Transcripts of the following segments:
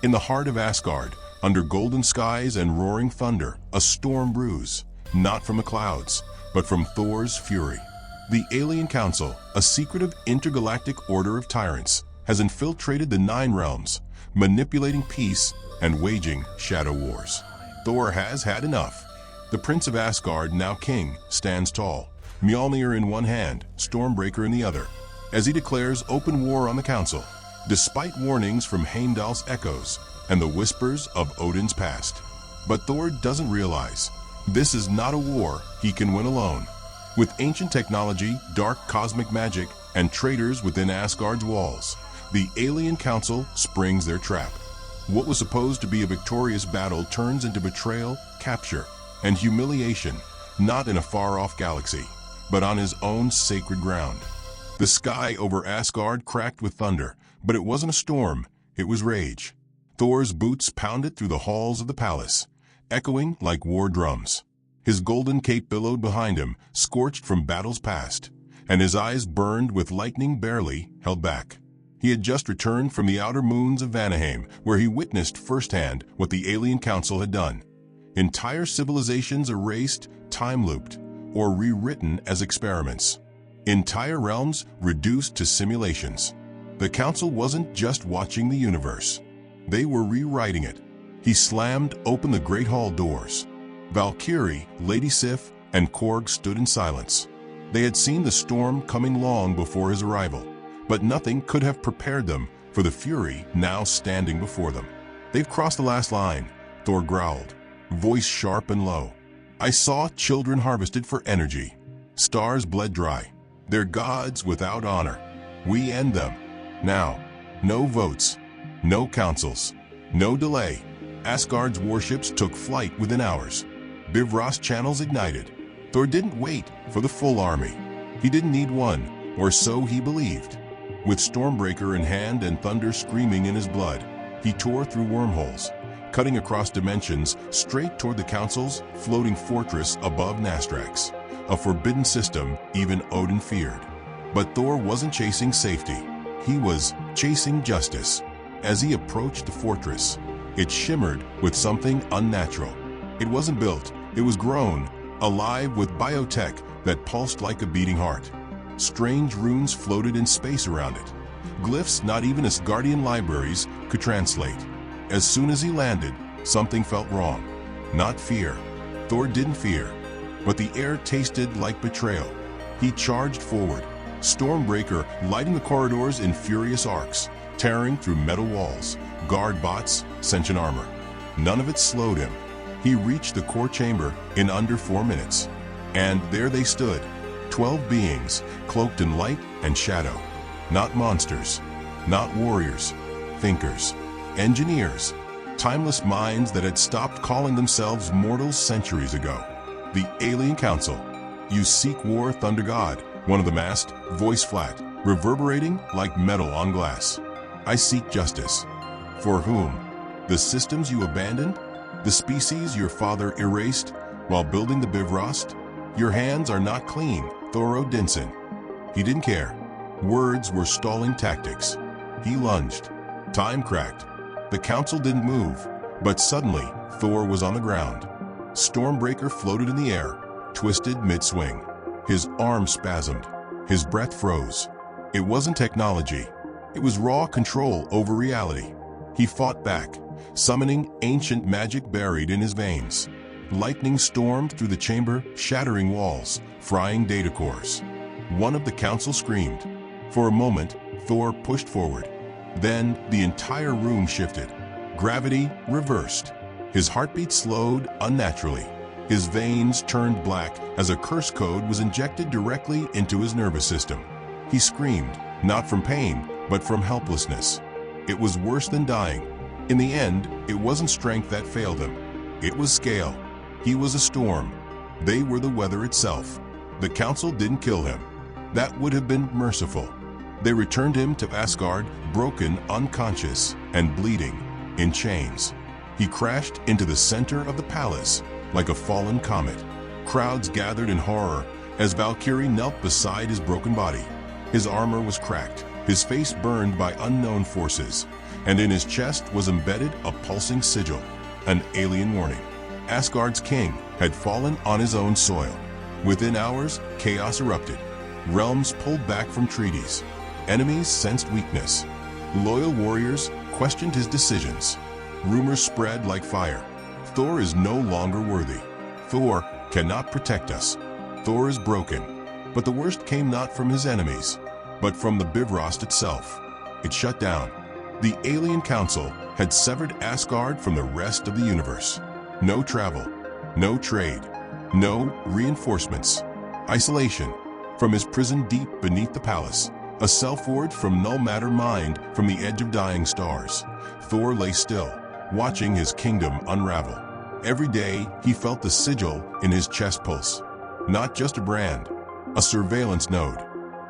In the heart of Asgard, under golden skies and roaring thunder, a storm brews, not from the clouds, but from Thor's fury. The Alien Council, a secretive intergalactic order of tyrants, has infiltrated the Nine Realms, manipulating peace and waging shadow wars. Thor has had enough. The Prince of Asgard, now king, stands tall, Mjolnir in one hand, Stormbreaker in the other, as he declares open war on the Council, despite warnings from Heimdall's echoes and the whispers of Odin's past. But Thor doesn't realize this is not a war he can win alone. With ancient technology, dark cosmic magic, and traitors within Asgard's walls, the Alien Council springs their trap. What was supposed to be a victorious battle turns into betrayal, capture, and humiliation, not in a far-off galaxy, but on his own sacred ground. The sky over Asgard cracked with thunder, but it wasn't a storm, it was rage. Thor's boots pounded through the halls of the palace, echoing like war drums. His golden cape billowed behind him, scorched from battles past, and his eyes burned with lightning barely held back. He had just returned from the outer moons of Vanaheim, where he witnessed firsthand what the Alien Council had done. Entire civilizations erased, time-looped, or rewritten as experiments. Entire realms reduced to simulations. The Council wasn't just watching the universe. They were rewriting it. He slammed open the Great Hall doors. Valkyrie, Lady Sif, and Korg stood in silence. They had seen the storm coming long before his arrival, but nothing could have prepared them for the fury now standing before them. "They've crossed the last line," Thor growled, voice sharp and low. "I saw children harvested for energy. Stars bled dry. They're gods without honor. We end them. Now. No votes. No councils. No delay." Asgard's warships took flight within hours. Bifrost channels ignited. Thor didn't wait for the full army. He didn't need one, or so he believed. With Stormbreaker in hand and thunder screaming in his blood, he tore through wormholes, cutting across dimensions straight toward the Council's floating fortress above Nastrax, a forbidden system even Odin feared. But Thor wasn't chasing safety. He was chasing justice. As he approached the fortress, it shimmered with something unnatural. It wasn't built, it was grown, alive with biotech that pulsed like a beating heart. Strange runes floated in space around it, glyphs not even Asgardian libraries could translate. As soon as he landed, something felt wrong. Not fear. Thor didn't fear, but the air tasted like betrayal. He charged forward, Stormbreaker lighting the corridors in furious arcs, tearing through metal walls, guard bots, sentient armor. None of it slowed him. He reached the core chamber in under 4 minutes. And there they stood, 12 beings, cloaked in light and shadow. Not monsters, not warriors, thinkers, engineers, timeless minds that had stopped calling themselves mortals centuries ago. The Alien Council. "You seek war, Thunder God," one of them asked, voice flat, reverberating like metal on glass. "I seek justice." "For whom? The systems you abandoned? The species your father erased while building the Bifrost? Your hands are not clean, Thor Odinson." He didn't care. Words were stalling tactics. He lunged. Time cracked. The Council didn't move, but suddenly Thor was on the ground. Stormbreaker floated in the air, twisted mid-swing. His arm spasmed. His breath froze. It wasn't technology. It was raw control over reality. He fought back, summoning ancient magic buried in his veins. Lightning stormed through the chamber, shattering walls, frying data cores. One of the Council screamed. For a moment, Thor pushed forward. Then the entire room shifted. Gravity reversed. His heartbeat slowed unnaturally. His veins turned black as a curse code was injected directly into his nervous system. He screamed, not from pain, but from helplessness. It was worse than dying. In the end, it wasn't strength that failed him. It was scale. He was a storm. They were the weather itself. The Council didn't kill him. That would have been merciful. They returned him to Asgard, broken, unconscious, and bleeding, in chains. He crashed into the center of the palace like a fallen comet. Crowds gathered in horror as Valkyrie knelt beside his broken body. His armor was cracked, his face burned by unknown forces. and in his chest was embedded a pulsing sigil, an alien warning. Asgard's king had fallen on his own soil. Within hours, chaos erupted. Realms pulled back from treaties. Enemies sensed weakness. Loyal warriors questioned his decisions. Rumors spread like fire. Thor is no longer worthy. Thor cannot protect us. Thor is broken. But the worst came not from his enemies, but from the Bifrost itself. It shut down. The alien council had severed Asgard from the rest of the universe. No travel, no trade, no reinforcements. Isolation. From his prison deep beneath the palace, a self-ward from null matter mined from the edge of dying stars, Thor lay still, watching his kingdom unravel. Every day he felt the sigil in his chest pulse. Not just a brand, a surveillance node.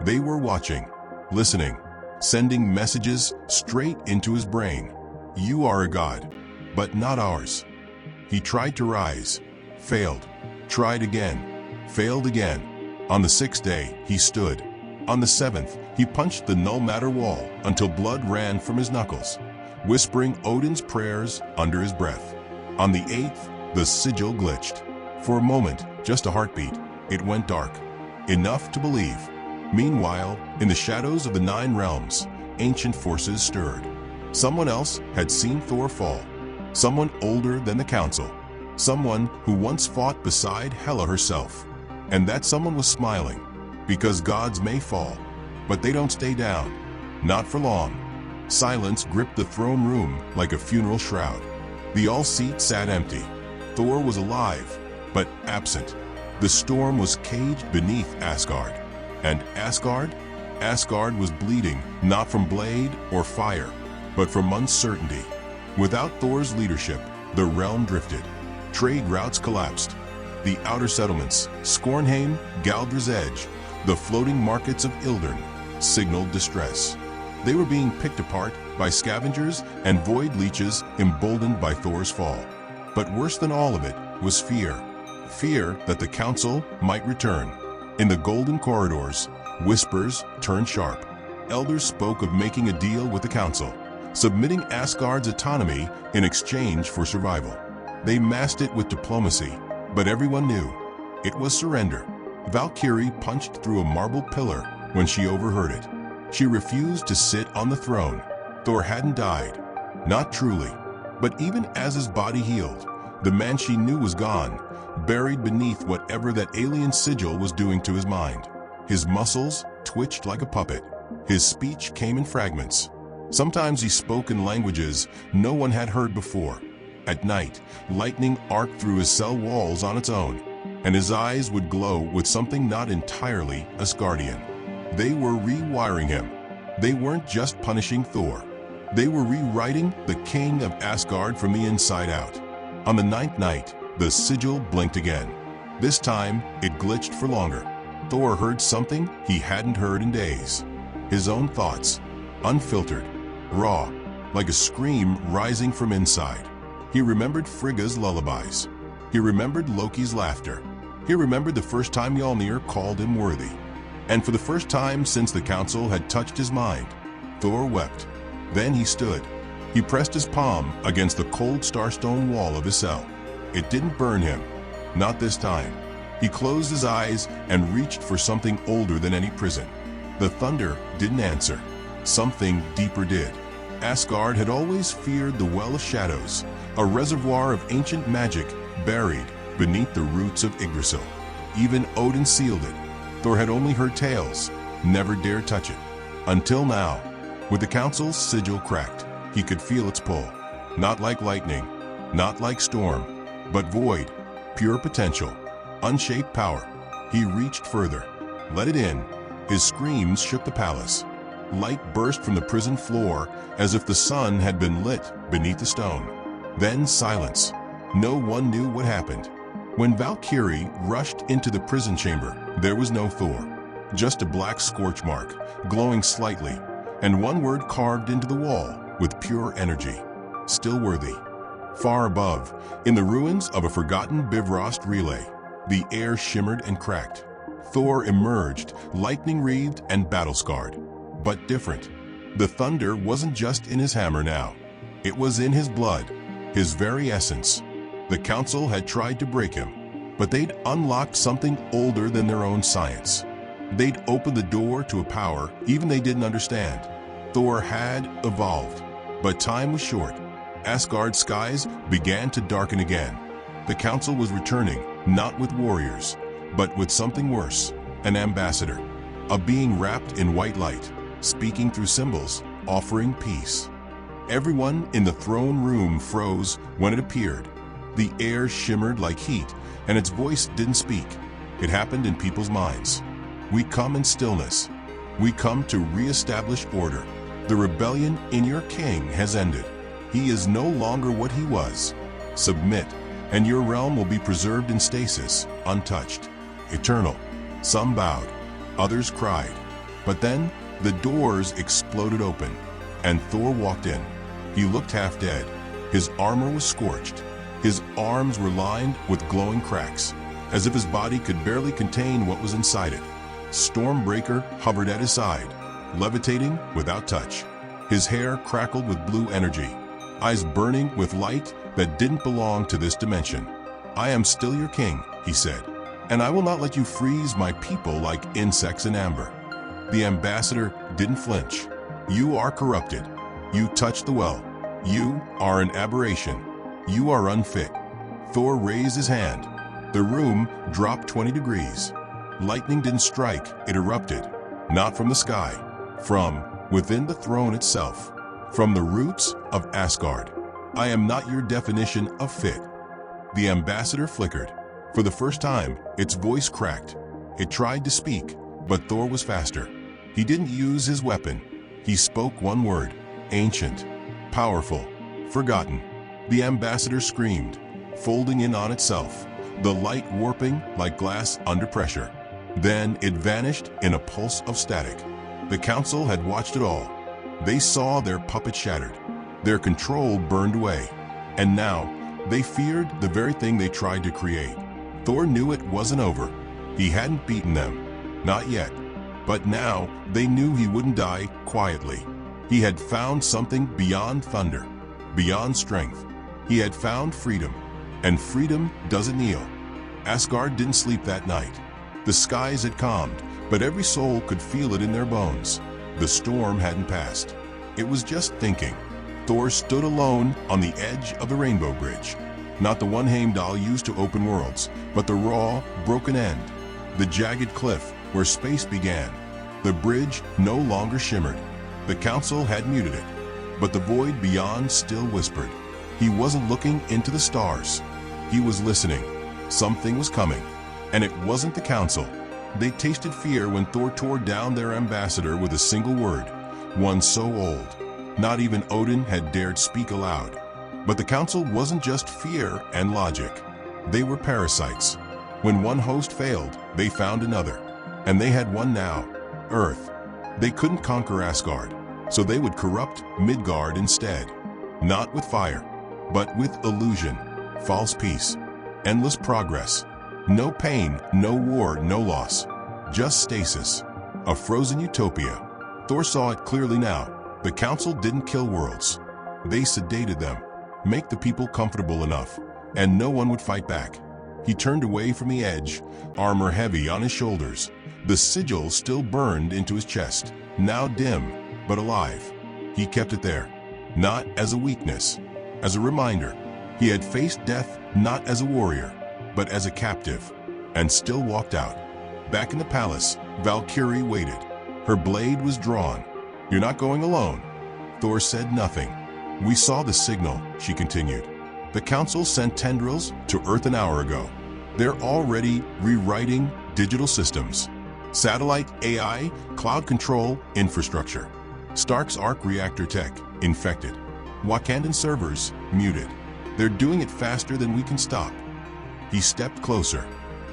They were watching, listening, sending messages straight into his brain. You are a god, but not ours. He tried to rise, failed, tried again, failed again. On the 6th day, he stood. On the 7th, he punched the null matter wall until blood ran from his knuckles, whispering Odin's prayers under his breath. On the 8th, the sigil glitched. For a moment, just a heartbeat, it went dark. Enough to believe. Meanwhile, in the shadows of the Nine Realms, ancient forces stirred. Someone else had seen Thor fall. Someone older than the Council. Someone who once fought beside Hela herself. And that someone was smiling, because gods may fall, but they don't stay down. Not for long. Silence gripped the throne room like a funeral shroud. The all-seat sat empty. Thor was alive, but absent. The storm was caged beneath Asgard. And Asgard was bleeding, not from blade or fire, but from uncertainty. Without Thor's leadership, the realm drifted. Trade routes collapsed. The outer settlements, Skornheim, Galdr's Edge, the floating markets of Ildern, signaled distress. They were being picked apart by scavengers and void leeches emboldened by Thor's fall. But worse than all of it was fear. Fear that the Council might return. In the golden corridors, whispers turned sharp. Elders spoke of making a deal with the Council, submitting Asgard's autonomy in exchange for survival. They masked it with diplomacy, but everyone knew it was surrender. Valkyrie punched through a marble pillar when she overheard it. She refused to sit on the throne. Thor hadn't died. Not truly. But even as his body healed, the man she knew was gone, buried beneath whatever that alien sigil was doing to his mind. His muscles twitched like a puppet. His speech came in fragments. Sometimes he spoke in languages no one had heard before. At night, lightning arced through his cell walls on its own, and his eyes would glow with something not entirely Asgardian. They were rewiring him. They weren't just punishing Thor. They were rewriting the king of Asgard from the inside out. On the 9th night, the sigil blinked again. This time, it glitched for longer. Thor heard something he hadn't heard in days. His own thoughts, unfiltered, raw, like a scream rising from inside. He remembered Frigga's lullabies. He remembered Loki's laughter. He remembered the first time Mjolnir called him worthy. And for the first time since the Council had touched his mind, Thor wept. Then he stood. He pressed his palm against the cold starstone wall of his cell. It didn't burn him. Not this time. He closed his eyes and reached for something older than any prison. The thunder didn't answer. Something deeper did. Asgard had always feared the Well of Shadows, a reservoir of ancient magic buried beneath the roots of Yggdrasil. Even Odin sealed it. Thor had only heard tales, never dared touch it. Until now, with the Council's sigil cracked, he could feel its pull. Not like lightning, not like storm, but void, pure potential, unshaped power. He reached further, let it in. His screams shook the palace. Light burst from the prison floor as if the sun had been lit beneath the stone. Then silence. No one knew what happened. When Valkyrie rushed into the prison chamber, there was no Thor. Just a black scorch mark, glowing slightly, and one word carved into the wall with pure energy. Still worthy. Far above, in the ruins of a forgotten Bifrost relay, the air shimmered and cracked. Thor emerged, lightning-wreathed and battle-scarred, but different. The thunder wasn't just in his hammer now. It was in his blood, his very essence. The Council had tried to break him, but they'd unlocked something older than their own science. They'd opened the door to a power even they didn't understand. Thor had evolved, but time was short. Asgard's skies began to darken again. The Council was returning, not with warriors, but with something worse, an ambassador, a being wrapped in white light, speaking through symbols, offering peace. Everyone in the throne room froze when it appeared. The air shimmered like heat, and its voice didn't speak. It happened in people's minds. We come in stillness. We come to re-establish order. The rebellion in your king has ended. He is no longer what he was. Submit, and your realm will be preserved in stasis, untouched, eternal. Some bowed, others cried. But then, the doors exploded open, and Thor walked in. He looked half dead. His armor was scorched. His arms were lined with glowing cracks, as if his body could barely contain what was inside it. Stormbreaker hovered at his side, levitating without touch. His hair crackled with blue energy, eyes burning with light that didn't belong to this dimension. "I am still your king," he said, "and I will not let you freeze my people like insects in amber." The ambassador didn't flinch. "You are corrupted. You touched the well. You are an aberration. You are unfit." Thor raised his hand. The room dropped 20 degrees. Lightning didn't strike, it erupted. Not from the sky, from within the throne itself, from the roots of Asgard. "I am not your definition of fit." The ambassador flickered. For the first time, its voice cracked. It tried to speak, but Thor was faster. He didn't use his weapon. He spoke one word: ancient, powerful, forgotten. The ambassador screamed, folding in on itself, the light warping like glass under pressure. Then it vanished in a pulse of static. The Council had watched it all. They saw their puppet shattered, their control burned away, and now they feared the very thing they tried to create. Thor knew it wasn't over. He hadn't beaten them, not yet. But now they knew he wouldn't die quietly. He had found something beyond thunder, beyond strength. He had found freedom, and freedom doesn't kneel. Asgard didn't sleep that night. The skies had calmed, but every soul could feel it in their bones. The storm hadn't passed. It was just thinking. Thor stood alone on the edge of the Rainbow Bridge. Not the one Heimdall used to open worlds, but the raw, broken end. The jagged cliff where space began. The bridge no longer shimmered. The Council had muted it, but the void beyond still whispered. He wasn't looking into the stars. He was listening. Something was coming, and it wasn't the Council. They tasted fear when Thor tore down their ambassador with a single word, one so old. Not even Odin had dared speak aloud. But the Council wasn't just fear and logic. They were parasites. When one host failed, they found another. And they had one now, Earth. They couldn't conquer Asgard, so they would corrupt Midgard instead. Not with fire, but with illusion, false peace, endless progress. No pain, no war, no loss. Just stasis. A frozen utopia. Thor saw it clearly now. The Council didn't kill worlds. They sedated them, make the people comfortable enough, and no one would fight back. He turned away from the edge, armor heavy on his shoulders. The sigil still burned into his chest, now dim, but alive. He kept it there, not as a weakness, as a reminder. He had faced death not as a warrior, but as a captive, and still walked out. Back in the palace, Valkyrie waited. Her blade was drawn. "You're not going alone." Thor said nothing. "We saw the signal," she continued. "The Council sent tendrils to Earth an hour ago. They're already rewriting digital systems. Satellite AI, cloud control, infrastructure. Stark's arc reactor tech, infected. Wakandan servers, muted. They're doing it faster than we can stop." He stepped closer.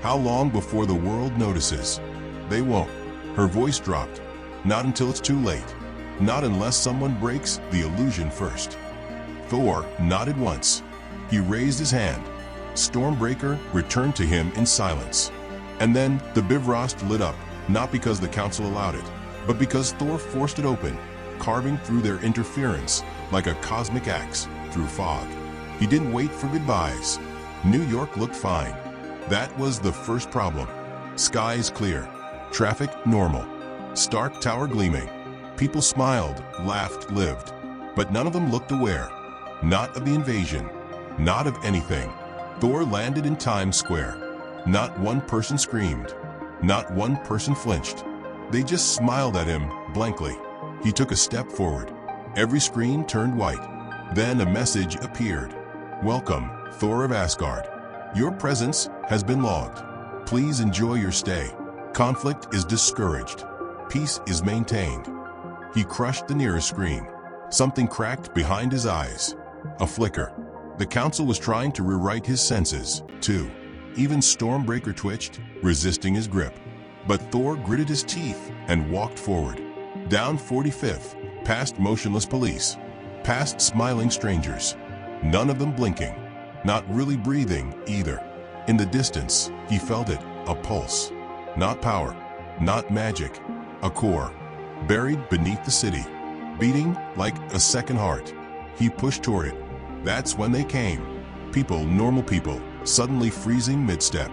"How long before the world notices?" "They won't." Her voice dropped. "Not until it's too late. Not unless someone breaks the illusion first." Thor nodded once. He raised his hand. Stormbreaker returned to him in silence. And then the Bifrost lit up, not because the Council allowed it, but because Thor forced it open. carving through their interference like a cosmic axe through fog. He didn't wait for goodbyes. New York looked fine. That was the first problem. Skies clear, traffic normal, Stark Tower gleaming. People smiled, laughed, lived. But none of them looked aware. Not of the invasion, not of anything. Thor landed in Times Square. Not one person screamed. Not one person flinched. They just smiled at him blankly. He took a step forward. Every screen turned white. Then a message appeared. Welcome, Thor of Asgard. Your presence has been logged. Please enjoy your stay. Conflict is discouraged. Peace is maintained. He crushed the nearest screen. Something cracked behind his eyes. A flicker. The council was trying to rewrite his senses, too. Even Stormbreaker twitched, resisting his grip. But Thor gritted his teeth and walked forward. Down 45th, past motionless police, past smiling strangers. None of them blinking. Not really breathing either. In the distance, he felt it, a pulse. Not power, not magic, a core, buried beneath the city, beating like a second heart. He pushed toward it. That's when they came. People, normal people, suddenly freezing mid-step,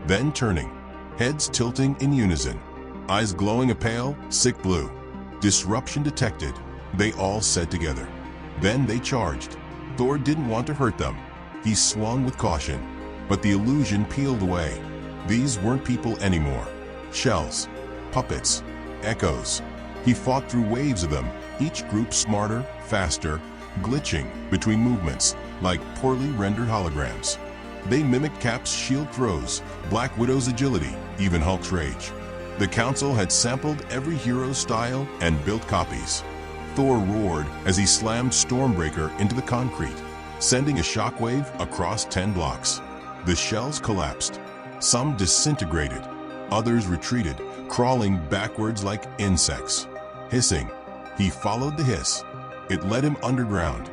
then turning, heads tilting in unison, eyes glowing a pale, sick blue. Disruption detected, they all said together. Then they charged. Thor didn't want to hurt them. He swung with caution, but the illusion peeled away. These weren't people anymore. Shells, puppets, echoes. He fought through waves of them, each group smarter, faster, glitching between movements like poorly rendered holograms. They mimicked Cap's shield throws, Black Widow's agility, even Hulk's rage. The council had sampled every hero's style and built copies. Thor roared as he slammed Stormbreaker into the concrete, sending a shockwave across 10 blocks. The shells collapsed. Some disintegrated. Others retreated, crawling backwards like insects. Hissing. He followed the hiss. It led him underground,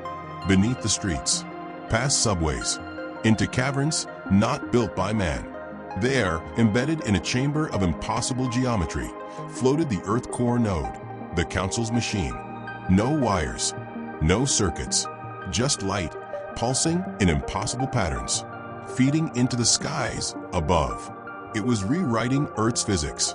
beneath the streets, past subways, into caverns not built by man. There, embedded in a chamber of impossible geometry, floated the Earth Core node, the Council's machine. No wires, no circuits, just light, pulsing in impossible patterns, feeding into the skies above. It was rewriting Earth's physics,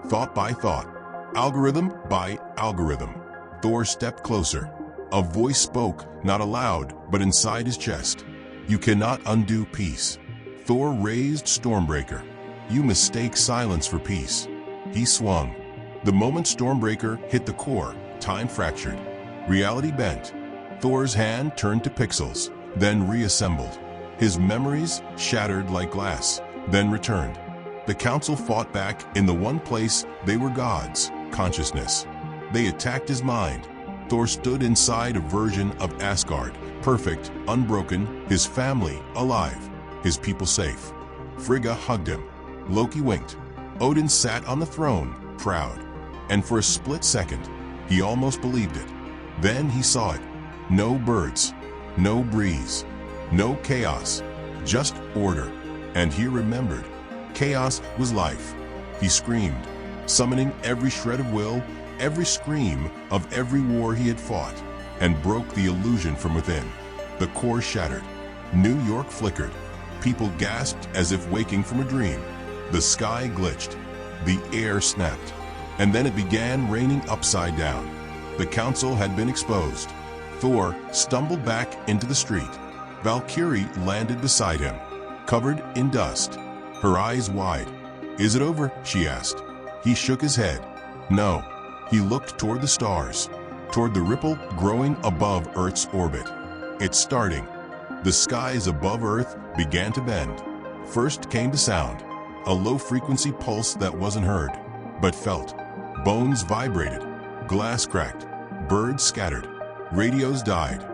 thought by thought, algorithm by algorithm. Thor stepped closer. A voice spoke, not aloud, but inside his chest. You cannot undo peace. Thor raised Stormbreaker. You mistake silence for peace. He swung. The moment Stormbreaker hit the core, time fractured. Reality bent. Thor's hand turned to pixels, then reassembled. His memories shattered like glass, then returned. The council fought back in the one place they were gods, consciousness. They attacked his mind. Thor stood inside a version of Asgard, perfect, unbroken, his family alive, his people safe. Frigga hugged him. Loki winked. Odin sat on the throne, proud. And for a split second, he almost believed it. Then he saw it. No birds, no breeze, no chaos, just order. And he remembered. Chaos was life. He screamed, summoning every shred of will, every scream of every war he had fought, and broke the illusion from within. The core shattered. New York flickered. People gasped as if waking from a dream. The sky glitched. The air snapped. And then it began raining upside down. The council had been exposed. Thor stumbled back into the street. Valkyrie landed beside him, covered in dust, her eyes wide. Is it over? She asked. He shook his head. No. He looked toward the stars, toward the ripple growing above Earth's orbit. It's starting. The skies above Earth began to bend. First came the sound, a low-frequency pulse that wasn't heard, but felt. Bones vibrated, glass cracked, birds scattered, radios died.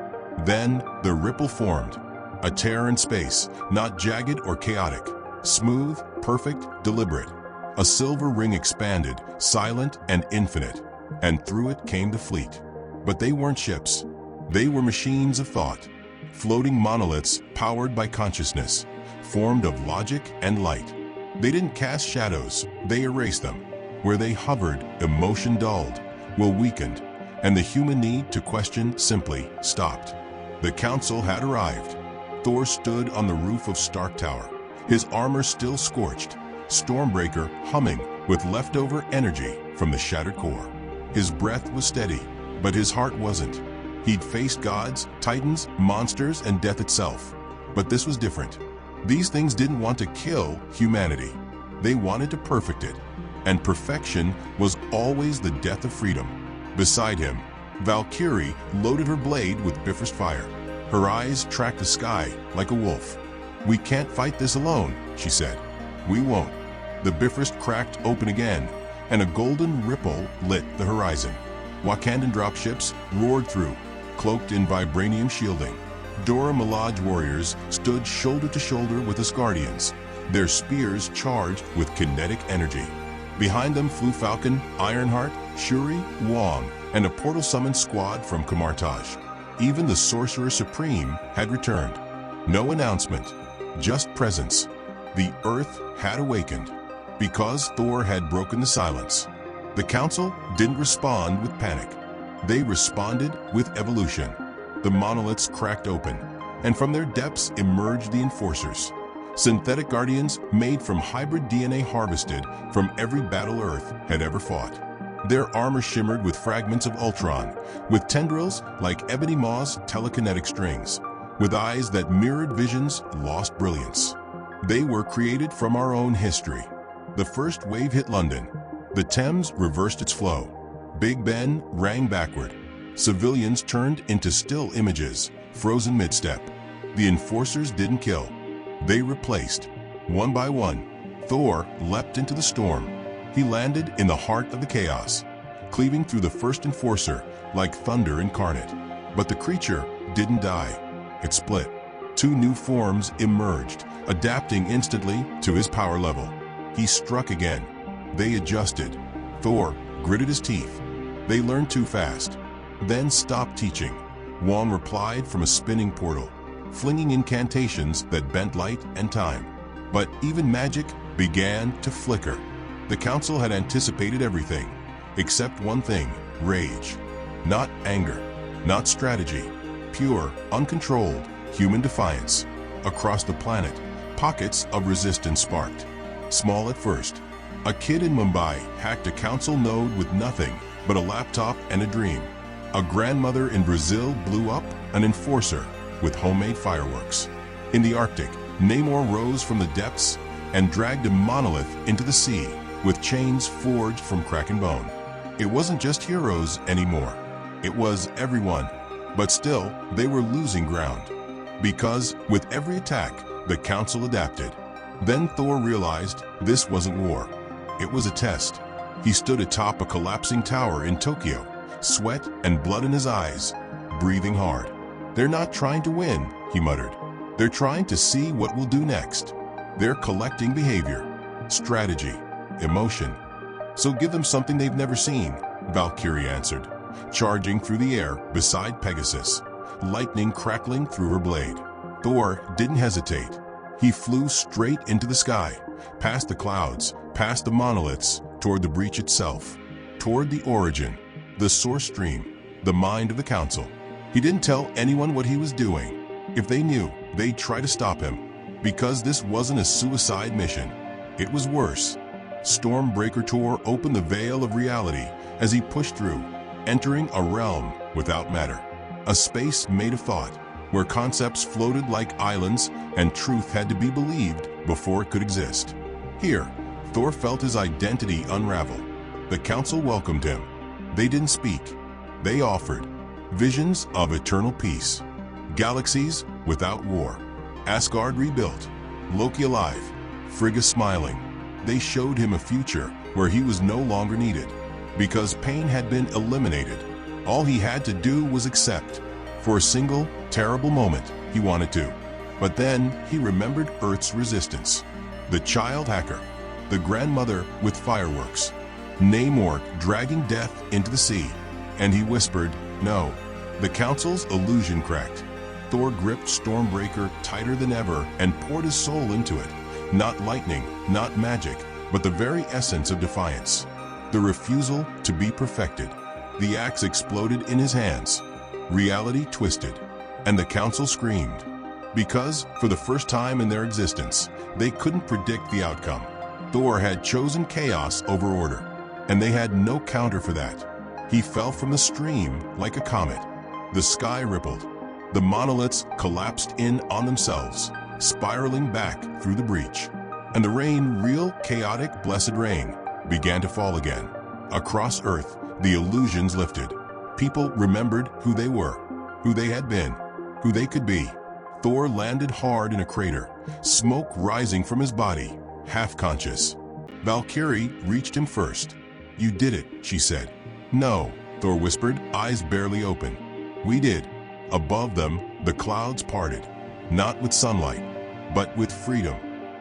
Then the ripple formed, a tear in space, not jagged or chaotic, smooth, perfect, deliberate. A silver ring expanded, silent and infinite, and through it came the fleet. But they weren't ships. They were machines of thought, floating monoliths powered by consciousness, formed of logic and light. They didn't cast shadows, they erased them. Where they hovered, emotion dulled, will weakened, and the human need to question simply stopped. The council had arrived. Thor stood on the roof of Stark Tower, his armor still scorched, Stormbreaker humming with leftover energy from the shattered core. His breath was steady, but his heart wasn't. He'd faced gods, titans, monsters, and death itself. But this was different. These things didn't want to kill humanity. They wanted to perfect it. And perfection was always the death of freedom. Beside him, Valkyrie loaded her blade with Bifrost fire. Her eyes tracked the sky like a wolf. "We can't fight this alone," she said. "We won't." The Bifrost cracked open again, and a golden ripple lit the horizon. Wakandan dropships roared through, cloaked in vibranium shielding. Dora Milaje warriors stood shoulder to shoulder with Asgardians, their spears charged with kinetic energy. Behind them flew Falcon, Ironheart, Shuri, Wong, and a portal-summoned squad from Kamartaj. Even the Sorcerer Supreme had returned. No announcement, just presence. The Earth had awakened. Because Thor had broken the silence, the Council didn't respond with panic. They responded with evolution. The monoliths cracked open, and from their depths emerged the Enforcers. Synthetic guardians made from hybrid DNA harvested from every battle Earth had ever fought. Their armor shimmered with fragments of Ultron, with tendrils like Ebony Maw's telekinetic strings, with eyes that mirrored visions lost brilliance. They were created from our own history. The first wave hit London. The Thames reversed its flow. Big Ben rang backward. Civilians turned into still images, frozen mid-step. The Enforcers didn't kill. They replaced. One by one, Thor leapt into the storm. He landed in the heart of the chaos, cleaving through the first Enforcer like thunder incarnate. But the creature didn't die. It split. Two new forms emerged, adapting instantly to his power level. He struck again. They adjusted. Thor gritted his teeth. They learned too fast. Then stopped teaching. Wong replied from a spinning portal, flinging incantations that bent light and time. But even magic began to flicker. The Council had anticipated everything, except one thing: rage. Not anger, not strategy, pure, uncontrolled, human defiance. Across the planet, pockets of resistance sparked. Small at first. A kid in Mumbai hacked a council node with nothing but a laptop and a dream. A grandmother in Brazil blew up an enforcer with homemade fireworks. In the Arctic, Namor rose from the depths and dragged a monolith into the sea with chains forged from Kraken bone. It wasn't just heroes anymore. It was everyone. But still, they were losing ground. Because with every attack, the Council adapted. Then Thor realized this wasn't war. It was a test. He stood atop a collapsing tower in Tokyo, sweat and blood in his eyes, breathing hard. "They're not trying to win," he muttered. "They're trying to see what we'll do next. They're collecting behavior, strategy, emotion. So give them something they've never seen," Valkyrie answered, charging through the air beside Pegasus, lightning crackling through her blade. Thor didn't hesitate. He flew straight into the sky, past the clouds, past the monoliths, toward the breach itself, toward the origin, the source stream, the mind of the Council. He didn't tell anyone what he was doing. If they knew, they'd try to stop him. Because this wasn't a suicide mission. It was worse. Stormbreaker tore open the veil of reality as he pushed through, entering a realm without matter. A space made of thought, where concepts floated like islands and truth had to be believed before it could exist. Here, Thor felt his identity unravel. The Council welcomed him. They didn't speak. They offered visions of eternal peace, galaxies without war, Asgard rebuilt, Loki alive, Frigga smiling. They showed him a future where he was no longer needed. Because pain had been eliminated, all he had to do was accept. For a single, terrible moment, he wanted to. But then he remembered Earth's resistance. The child hacker, the grandmother with fireworks, Namor dragging death into the sea. And he whispered, no. The Council's illusion cracked. Thor gripped Stormbreaker tighter than ever and poured his soul into it. Not lightning, not magic, but the very essence of defiance. The refusal to be perfected. The axe exploded in his hands. Reality twisted, and the council screamed. Because, for the first time in their existence, they couldn't predict the outcome. Thor had chosen chaos over order, and they had no counter for that. He fell from the stream like a comet. The sky rippled. The monoliths collapsed in on themselves, spiraling back through the breach. And the rain, real, chaotic, blessed rain, began to fall again. Across Earth, the illusions lifted. People remembered who they were, who they had been, who they could be. Thor landed hard in a crater, smoke rising from his body, half-conscious. Valkyrie reached him first. "You did it," she said. "No," Thor whispered, eyes barely open. "We did." Above them, the clouds parted, not with sunlight, but with freedom.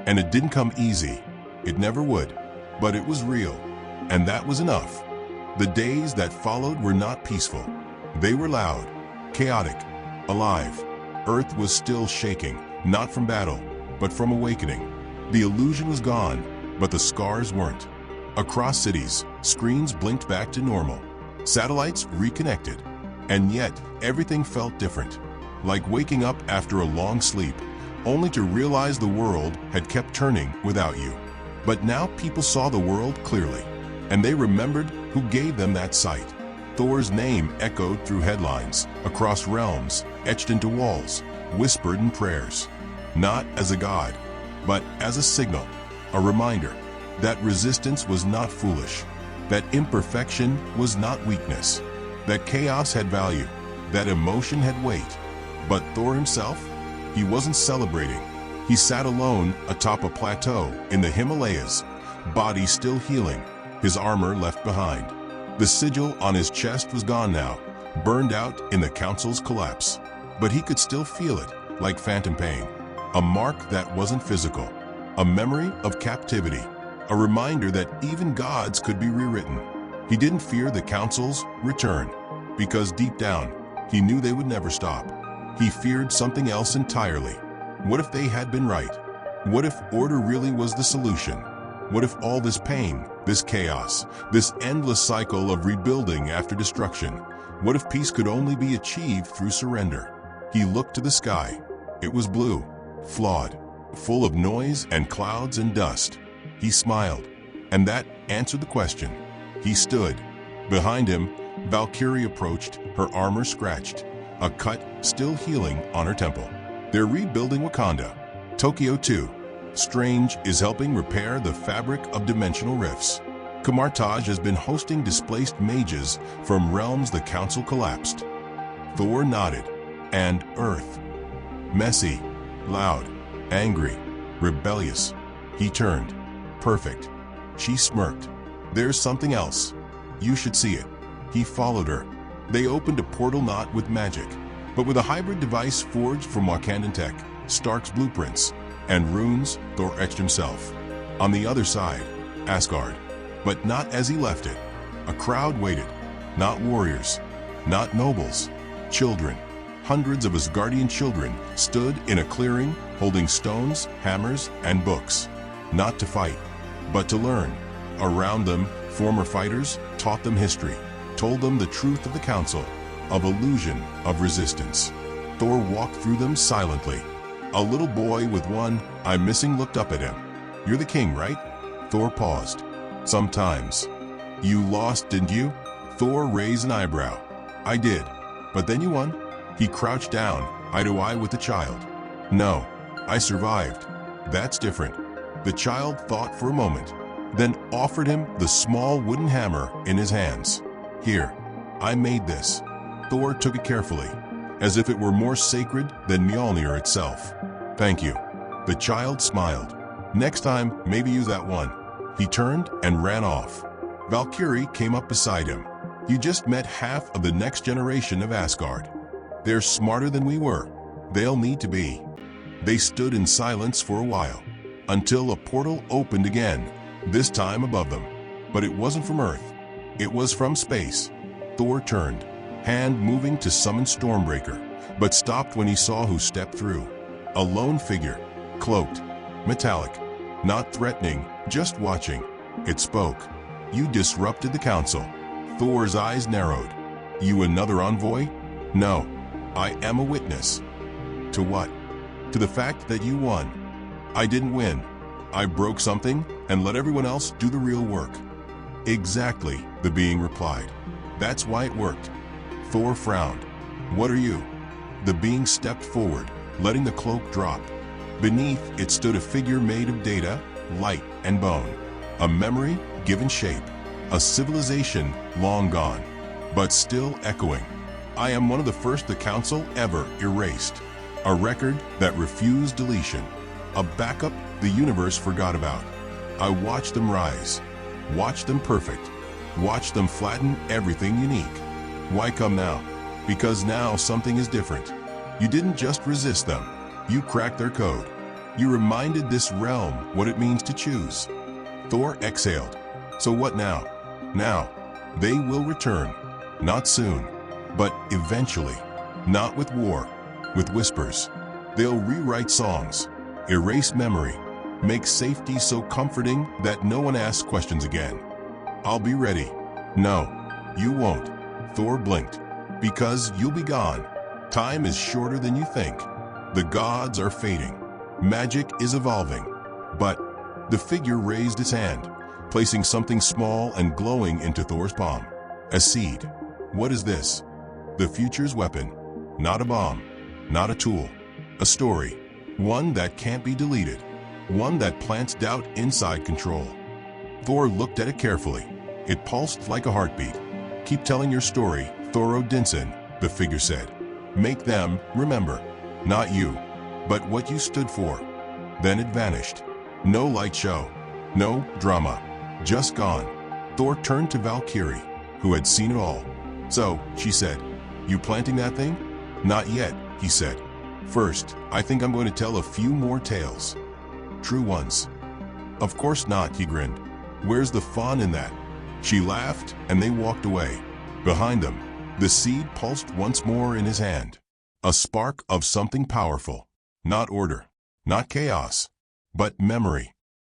And it didn't come easy. It never would. But it was real. And that was enough. The days that followed were not peaceful. They were loud, chaotic, alive. Earth was still shaking, not from battle, but from awakening. The illusion was gone, but the scars weren't. Across cities, screens blinked back to normal. Satellites reconnected. And yet, everything felt different. Like waking up after a long sleep, only to realize the world had kept turning without you. But now people saw the world clearly, and they remembered who gave them that sight. Thor's name echoed through headlines, across realms, etched into walls, whispered in prayers. Not as a god, but as a signal, a reminder that resistance was not foolish, that imperfection was not weakness, that chaos had value, that emotion had weight. But Thor himself? He wasn't celebrating. He sat alone atop a plateau in the Himalayas, body still healing, his armor left behind. The sigil on his chest was gone now, burned out in the council's collapse. But he could still feel it, like phantom pain. A mark that wasn't physical, a memory of captivity, a reminder that even gods could be rewritten. He didn't fear the council's return, because deep down, he knew they would never stop. He feared something else entirely. What if they had been right? What if order really was the solution? What if all this pain, this chaos, this endless cycle of rebuilding after destruction, what if peace could only be achieved through surrender? He looked to the sky. It was blue, flawed, full of noise and clouds and dust. He smiled, and that answered the question. He stood. Behind him, Valkyrie approached, her armor scratched, a cut still healing on her temple. They're rebuilding Wakanda. Tokyo too. Strange is helping repair the fabric of dimensional rifts. Kamartaj has been hosting displaced mages from realms the council collapsed. Thor nodded. And Earth. Messy, loud, angry, rebellious. He turned. Perfect. She smirked. There's something else. You should see it. He followed her. They opened a portal not with magic, but with a hybrid device forged from Wakandan tech, Stark's blueprints, and runes Thor etched himself. On the other side, Asgard. But not as he left it. A crowd waited. Not warriors. Not nobles. Children. Hundreds of Asgardian children stood in a clearing, holding stones, hammers, and books. Not to fight, but to learn. Around them, former fighters taught them history, told them the truth of the council, of illusion, of resistance. Thor walked through them silently. A little boy with one eye missing looked up at him. "You're the king, right?" Thor paused. "Sometimes." "You lost, didn't you?" Thor raised an eyebrow. "I did. But then you won." He crouched down, eye to eye with the child. "No, I survived." "That's different." The child thought for a moment, then offered him the small wooden hammer in his hands. "Here, I made this." Thor took it carefully, as if it were more sacred than Mjolnir itself. "Thank you." The child smiled. "Next time, maybe use that one." He turned and ran off. Valkyrie came up beside him. "You just met half of the next generation of Asgard. They're smarter than we were. They'll need to be." They stood in silence for a while, until a portal opened again, this time above them. But it wasn't from Earth. It was from space. Thor turned, hand moving to summon Stormbreaker, but stopped when he saw who stepped through. A lone figure, cloaked, metallic, not threatening, just watching. It spoke. "You disrupted the council. Thor's eyes narrowed. You another envoy? No, I am a witness. To what? To the fact that you won. I didn't win. I broke something and let everyone else do the real work. Exactly, the being replied. That's why it worked. Thor frowned. What are you? The being stepped forward, letting the cloak drop. Beneath it stood a figure made of data, light, and bone. A memory given shape. A civilization long gone, but still echoing. I am one of the first the Council ever erased. A record that refused deletion. A backup the universe forgot about. I watched them rise. Watched them perfect. Watched them flatten everything unique. Why come now? Because now something is different. You didn't just resist them. You cracked their code. You reminded this realm what it means to choose. Thor exhaled. So what now? Now, they will return. Not soon, but eventually. Not with war, with whispers. They'll rewrite songs, erase memory, make safety so comforting that no one asks questions again. I'll be ready. No, you won't. Thor blinked. Because you'll be gone. Time is shorter than you think. The gods are fading. Magic is evolving. But the figure raised its hand, placing something small and glowing into Thor's palm. A seed. What is this? The future's weapon. Not a bomb. Not a tool. A story. One that can't be deleted. One that plants doubt inside control. Thor looked at it carefully. It pulsed like a heartbeat. Keep telling your story, Thor Odinson, the figure said. Make them remember. Not you, but what you stood for. Then it vanished. No light show. No drama. Just gone. Thor turned to Valkyrie, who had seen it all. So, she said, you planting that thing? Not yet, he said. First, I think I'm going to tell a few more tales. True ones. Of course not, he grinned. Where's the fun in that? She laughed, and they walked away. Behind them, the seed pulsed once more in his hand. A spark of something powerful. Not order, not chaos, but memory.